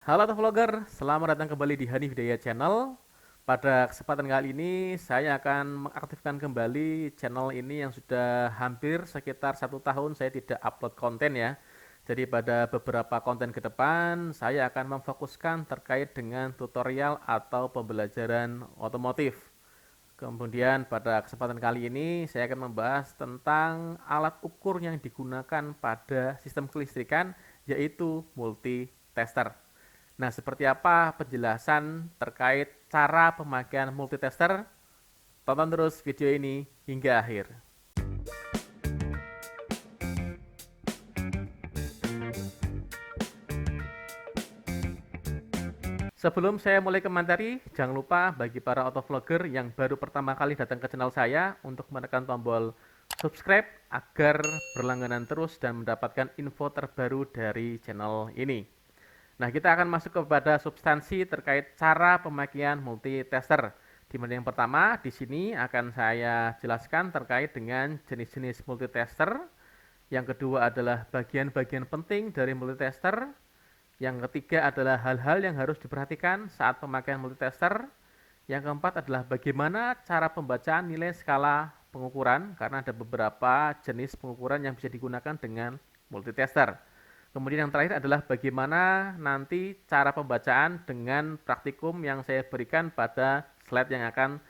Halo vlogger, selamat datang kembali di Hani Hidayah Channel. Pada kesempatan kali ini saya akan mengaktifkan kembali channel ini yang sudah hampir sekitar 1 tahun saya tidak upload konten ya. Jadi pada beberapa konten ke depan saya akan memfokuskan terkait dengan tutorial atau pembelajaran otomotif. Kemudian pada kesempatan kali ini saya akan membahas tentang alat ukur yang digunakan pada sistem kelistrikan, yaitu multitester. Nah, seperti apa penjelasan terkait cara pemakaian multitester? Tonton terus video ini hingga akhir. Sebelum saya mulai ke materi, jangan lupa bagi para autovlogger yang baru pertama kali datang ke channel saya untuk menekan tombol subscribe agar berlangganan terus dan mendapatkan info terbaru dari channel ini. Nah, kita akan masuk kepada substansi terkait cara pemakaian multitester. Di mana yang pertama, di sini akan saya jelaskan terkait dengan jenis-jenis multitester. Yang kedua adalah bagian-bagian penting dari multitester. Yang ketiga adalah hal-hal yang harus diperhatikan saat pemakaian multitester. Yang keempat adalah bagaimana cara pembacaan nilai skala pengukuran, karena ada beberapa jenis pengukuran yang bisa digunakan dengan multitester. Kemudian yang terakhir adalah bagaimana nanti cara pembacaan dengan praktikum yang saya berikan pada slide yang akan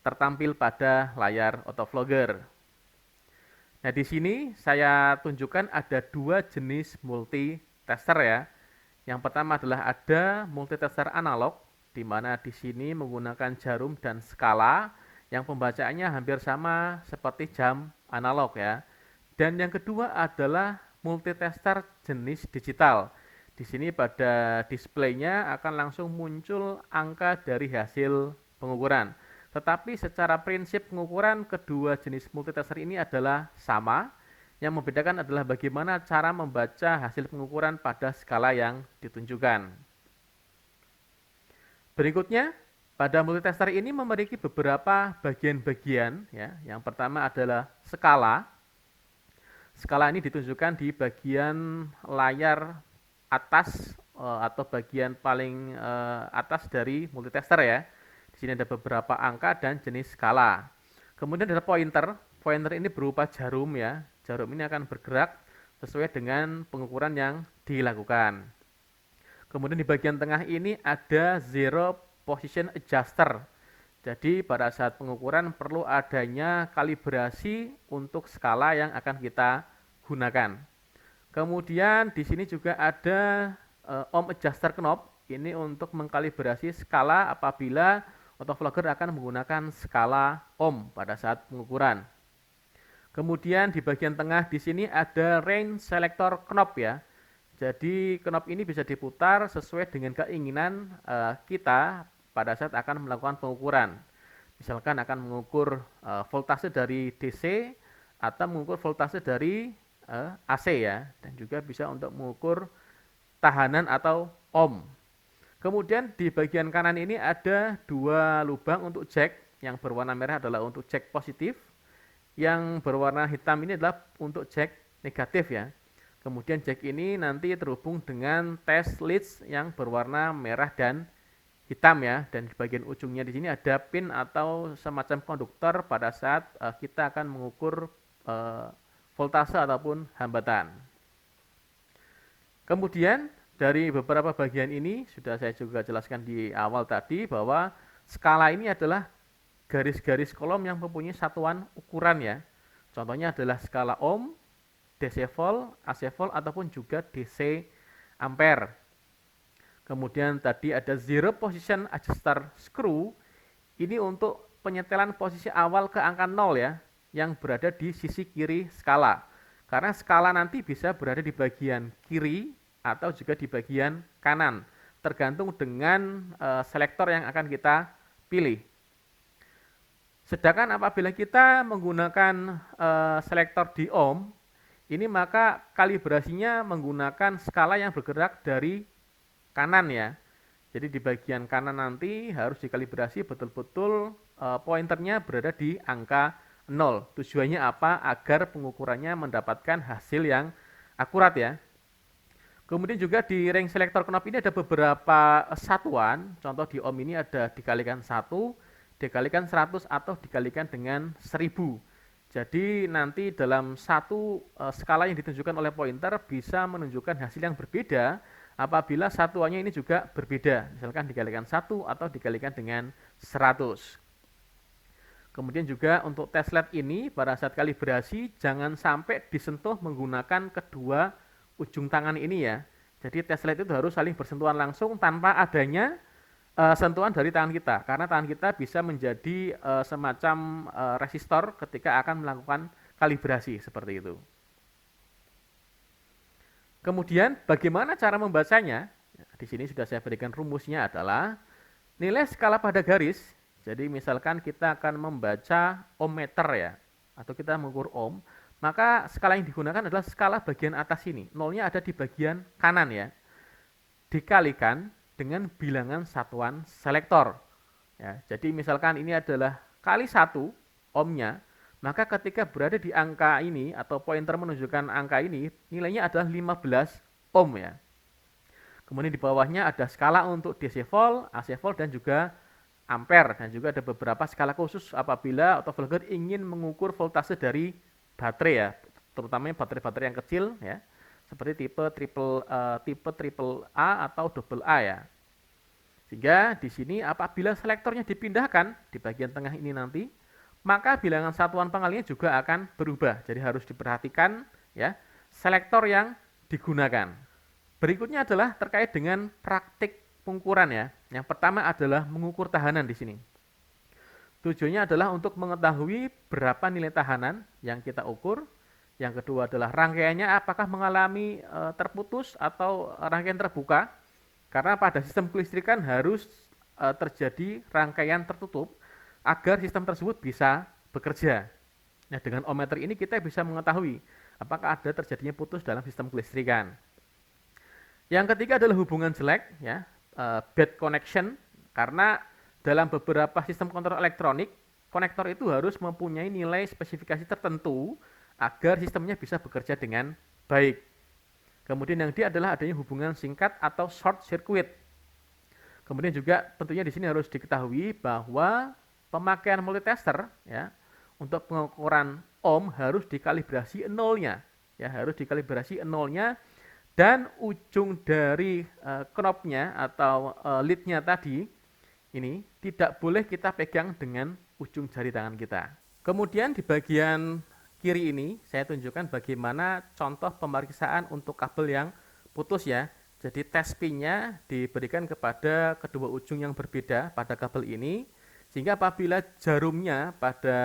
tertampil pada layar autovlogger. Nah, di sini saya tunjukkan ada dua jenis multitester ya. Yang pertama adalah ada multitester analog, di mana di sini menggunakan jarum dan skala yang pembacaannya hampir sama seperti jam analog ya. Dan yang kedua adalah multitester jenis digital. Di sini pada displaynya akan langsung muncul angka dari hasil pengukuran. Tetapi secara prinsip pengukuran kedua jenis multitester ini adalah sama. Yang membedakan adalah bagaimana cara membaca hasil pengukuran pada skala yang ditunjukkan. Berikutnya, pada multitester ini memiliki beberapa bagian-bagian ya. Yang pertama adalah skala. Skala ini ditunjukkan di bagian layar atas atau bagian paling atas dari multitester ya. Di sini ada beberapa angka dan jenis skala. Kemudian ada pointer. Pointer ini berupa jarum ya. Jarum ini akan bergerak sesuai dengan pengukuran yang dilakukan. Kemudian di bagian tengah ini ada zero position adjuster. Jadi pada saat pengukuran perlu adanya kalibrasi untuk skala yang akan kita gunakan. Kemudian di sini juga ada ohm adjuster knob. Ini untuk mengkalibrasi skala apabila autovlogger akan menggunakan skala ohm pada saat pengukuran. Kemudian di bagian tengah di sini ada range selector knob ya. Jadi knob ini bisa diputar sesuai dengan keinginan kita pada saat akan melakukan pengukuran. Misalkan akan mengukur voltase dari DC atau mengukur voltase dari AC ya, dan juga bisa untuk mengukur tahanan atau ohm. Kemudian di bagian kanan ini ada dua lubang untuk jack. Yang berwarna merah adalah untuk jack positif, yang berwarna hitam ini adalah untuk jack negatif ya. Kemudian jack ini nanti terhubung dengan test leads yang berwarna merah dan hitam ya, dan di bagian ujungnya di sini ada pin atau semacam konduktor pada saat kita akan mengukur voltase ataupun hambatan. Kemudian dari beberapa bagian ini sudah saya juga jelaskan di awal tadi bahwa skala ini adalah garis-garis kolom yang mempunyai satuan ukuran ya. Contohnya adalah skala ohm, DC volt, AC volt ataupun juga DC ampere. Kemudian tadi ada zero position adjuster screw. Ini untuk penyetelan posisi awal ke angka 0 ya, yang berada di sisi kiri skala. Karena skala nanti bisa berada di bagian kiri atau juga di bagian kanan, tergantung dengan selektor yang akan kita pilih. Sedangkan apabila kita menggunakan selektor di ohm, ini maka kalibrasinya menggunakan skala yang bergerak dari kanan ya. Jadi di bagian kanan nanti harus dikalibrasi betul-betul pointernya berada di angka 0. Tujuannya apa? Agar pengukurannya mendapatkan hasil yang akurat ya. Kemudian juga di range selector knob ini ada beberapa satuan. Contoh di ohm ini ada dikalikan 1, dikalikan 100 atau dikalikan dengan 1000. Jadi nanti dalam satu skala yang ditunjukkan oleh pointer bisa menunjukkan hasil yang berbeda apabila satuannya ini juga berbeda. Misalkan dikalikan 1 atau dikalikan dengan 100. Kemudian juga untuk test LED ini pada saat kalibrasi jangan sampai disentuh menggunakan kedua ujung tangan ini ya. Jadi test LED itu harus saling bersentuhan langsung tanpa adanya sentuhan dari tangan kita. Karena tangan kita bisa menjadi semacam resistor ketika akan melakukan kalibrasi seperti itu. Kemudian bagaimana cara membacanya? Di sini sudah saya berikan rumusnya adalah nilai skala pada garis. Jadi misalkan kita akan membaca ohmmeter ya, atau kita mengukur ohm, maka skala yang digunakan adalah skala bagian atas ini. Nolnya ada di bagian kanan ya. Dikalikan dengan bilangan satuan selektor. Ya, jadi misalkan ini adalah kali 1 ohmnya, maka ketika berada di angka ini atau pointer menunjukkan angka ini, nilainya adalah 15 ohm ya. Kemudian di bawahnya ada skala untuk DC volt, AC volt dan juga ampere, dan juga ada beberapa skala khusus apabila autofocus ingin mengukur voltase dari baterai ya, terutama baterai-baterai yang kecil ya, seperti tipe triple A atau double A ya. Sehingga di sini apabila selektornya dipindahkan di bagian tengah ini nanti, maka bilangan satuan pengalinya juga akan berubah. Jadi harus diperhatikan ya selektor yang digunakan. Berikutnya adalah terkait dengan praktik pengukuran ya. Yang pertama adalah mengukur tahanan di sini. Tujuannya adalah untuk mengetahui berapa nilai tahanan yang kita ukur. Yang kedua adalah rangkaiannya apakah mengalami terputus atau rangkaian terbuka. Karena pada sistem kelistrikan harus terjadi rangkaian tertutup agar sistem tersebut bisa bekerja. Nah, dengan ohmmeter ini kita bisa mengetahui apakah ada terjadinya putus dalam sistem kelistrikan. Yang ketiga adalah hubungan jelek ya. Bad connection, karena dalam beberapa sistem kontrol elektronik, konektor itu harus mempunyai nilai spesifikasi tertentu agar sistemnya bisa bekerja dengan baik. Kemudian yang D adalah adanya hubungan singkat atau short circuit. Kemudian juga tentunya di sini harus diketahui bahwa pemakaian multitester ya untuk pengukuran ohm harus dikalibrasi nolnya, ya harus dikalibrasi nolnya. Dan ujung dari knobnya atau leadnya tadi ini tidak boleh kita pegang dengan ujung jari tangan kita. Kemudian di bagian kiri ini saya tunjukkan bagaimana contoh pemeriksaan untuk kabel yang putus ya. Jadi test pinnya diberikan kepada kedua ujung yang berbeda pada kabel ini, sehingga apabila jarumnya pada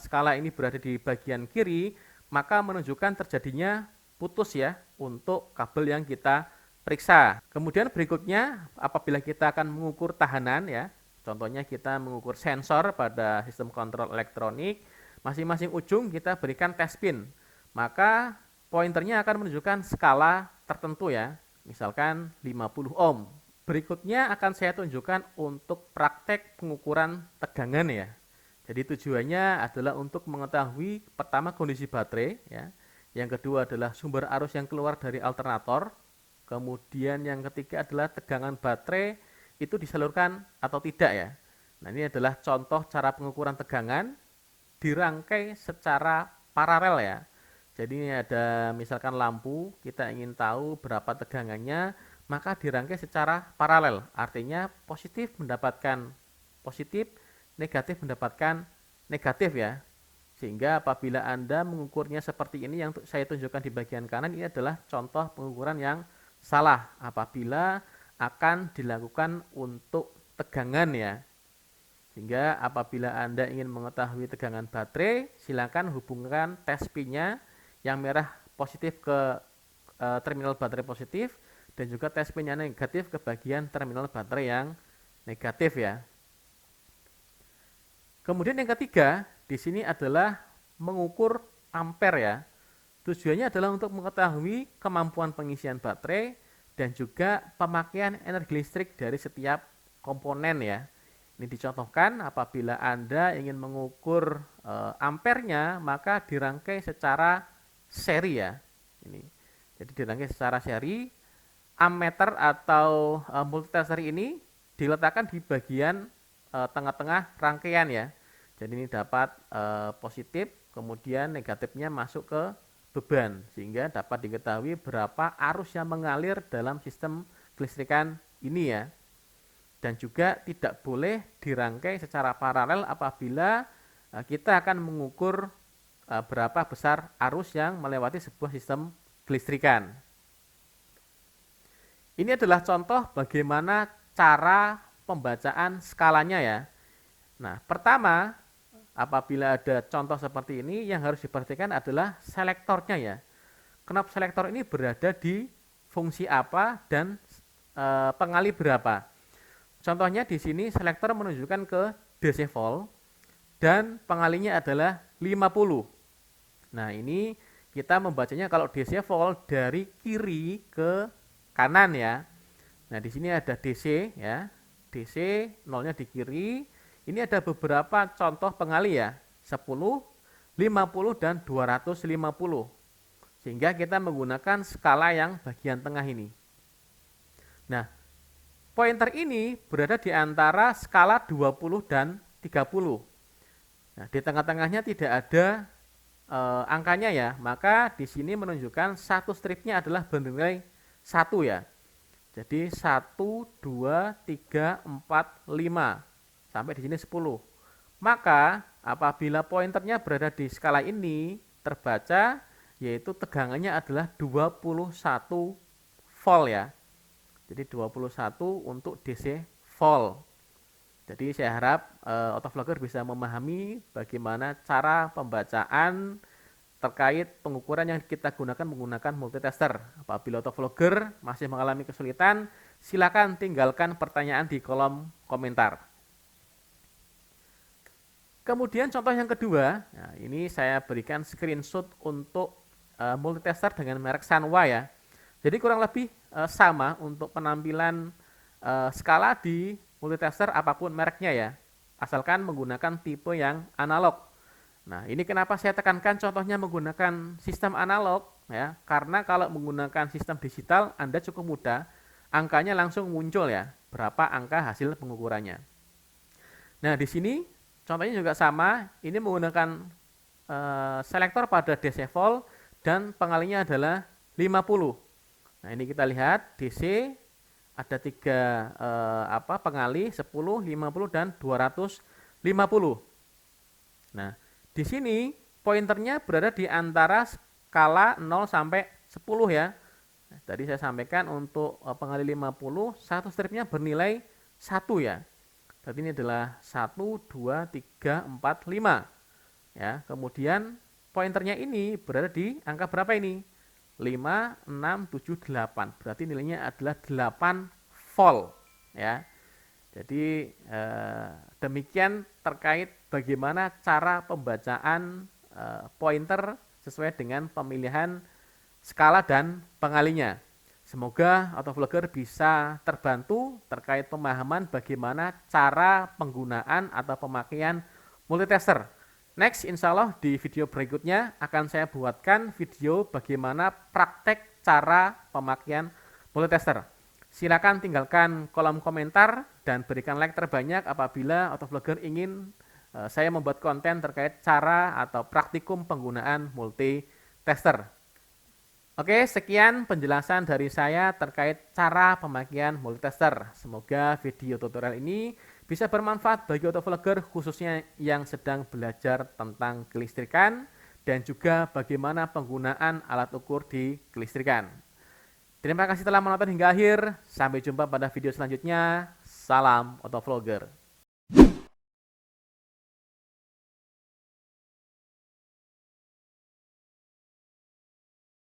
skala ini berada di bagian kiri, maka menunjukkan terjadinya putus ya untuk kabel yang kita periksa. Kemudian berikutnya apabila kita akan mengukur tahanan ya, contohnya kita mengukur sensor pada sistem kontrol elektronik, masing-masing ujung kita berikan test pin. Maka pointernya akan menunjukkan skala tertentu ya, misalkan 50 ohm. Berikutnya akan saya tunjukkan untuk praktek pengukuran tegangan ya. Jadi tujuannya adalah untuk mengetahui pertama kondisi baterai ya. Yang kedua adalah sumber arus yang keluar dari alternator. Kemudian yang ketiga adalah tegangan baterai itu disalurkan atau tidak ya. Nah, ini adalah contoh cara pengukuran tegangan dirangkai secara paralel ya. Jadi ini ada misalkan lampu, kita ingin tahu berapa tegangannya, maka dirangkai secara paralel. Artinya positif mendapatkan positif, negatif mendapatkan negatif ya. Sehingga apabila Anda mengukurnya seperti ini yang saya tunjukkan di bagian kanan, ini adalah contoh pengukuran yang salah apabila akan dilakukan untuk tegangan ya. Sehingga apabila Anda ingin mengetahui tegangan baterai, silakan hubungkan test pin-nya yang merah positif ke terminal baterai positif dan juga test pin-nya negatif ke bagian terminal baterai yang negatif ya. Kemudian yang ketiga, di sini adalah mengukur ampere ya. Tujuannya adalah untuk mengetahui kemampuan pengisian baterai dan juga pemakaian energi listrik dari setiap komponen ya. Ini dicontohkan apabila Anda ingin mengukur ampernya, maka dirangkai secara seri ya. Ini. Jadi dirangkai secara seri. ammeter atau multitester ini diletakkan di bagian tengah-tengah rangkaian ya. Jadi ini dapat positif, kemudian negatifnya masuk ke beban, sehingga dapat diketahui berapa arus yang mengalir dalam sistem kelistrikan ini ya. Dan juga tidak boleh dirangkai secara paralel apabila kita akan mengukur berapa besar arus yang melewati sebuah sistem kelistrikan. Ini adalah contoh bagaimana cara pembacaan skalanya ya. Nah, pertama, apabila ada contoh seperti ini, yang harus diperhatikan adalah selektornya ya. Knop selektor ini berada di fungsi apa dan pengali berapa. Contohnya di sini selektor menunjukkan ke DC volt dan pengalinya adalah 50. Nah, ini kita membacanya kalau DC volt dari kiri ke kanan ya. Nah, di sini ada DC ya. DC nolnya di kiri. Ini ada beberapa contoh pengali ya. 10, 50 dan 250. Sehingga kita menggunakan skala yang bagian tengah ini. Nah, pointer ini berada di antara skala 20 dan 30. Nah, di tengah-tengahnya tidak ada angkanya ya, maka di sini menunjukkan satu stripnya adalah bernilai 1 ya. Jadi 1, 2, 3, 4, 5. Sampai di sini 10. Maka apabila pointernya berada di skala ini terbaca, yaitu tegangannya adalah 21 volt ya. Jadi 21 untuk DC volt. Jadi saya harap autovlogger bisa memahami bagaimana cara pembacaan terkait pengukuran yang kita gunakan menggunakan multitester. Apabila autovlogger masih mengalami kesulitan, silakan tinggalkan pertanyaan di kolom komentar. Kemudian contoh yang kedua, nah ini saya berikan screenshot untuk multitester dengan merek Sanwa ya. Jadi kurang lebih sama untuk penampilan skala di multitester apapun mereknya ya, asalkan menggunakan tipe yang analog. Nah, ini kenapa saya tekankan contohnya menggunakan sistem analog ya, karena kalau menggunakan sistem digital Anda cukup mudah, angkanya langsung muncul ya, berapa angka hasil pengukurannya. Nah, di sini contohnya juga sama, ini menggunakan selektor pada DC volt dan pengalinya adalah 50. Nah, ini kita lihat DC ada 3 pengali 10, 50 dan 250. Nah, di sini pointernya berada di antara skala 0 sampai 10 ya. Nah, tadi saya sampaikan untuk pengali 50, satu stripnya bernilai 1 ya. Berarti ini adalah 1, 2, 3, 4, 5. Ya, kemudian pointernya ini berada di angka berapa ini? 5, 6, 7, 8. Berarti nilainya adalah 8 volt ya. Jadi demikian terkait bagaimana cara pembacaan pointer sesuai dengan pemilihan skala dan pengalinya. Semoga autovlogger bisa terbantu terkait pemahaman bagaimana cara penggunaan atau pemakaian multitester. Next, insya Allah di video berikutnya akan saya buatkan video bagaimana praktek cara pemakaian multitester. Silakan tinggalkan kolom komentar dan berikan like terbanyak apabila autovlogger ingin saya membuat konten terkait cara atau praktikum penggunaan multitester. Oke, sekian penjelasan dari saya terkait cara pemakaian multitester. Semoga video tutorial ini bisa bermanfaat bagi autovlogger khususnya yang sedang belajar tentang kelistrikan dan juga bagaimana penggunaan alat ukur di kelistrikan. Terima kasih telah menonton hingga akhir. Sampai jumpa pada video selanjutnya. Salam autovlogger.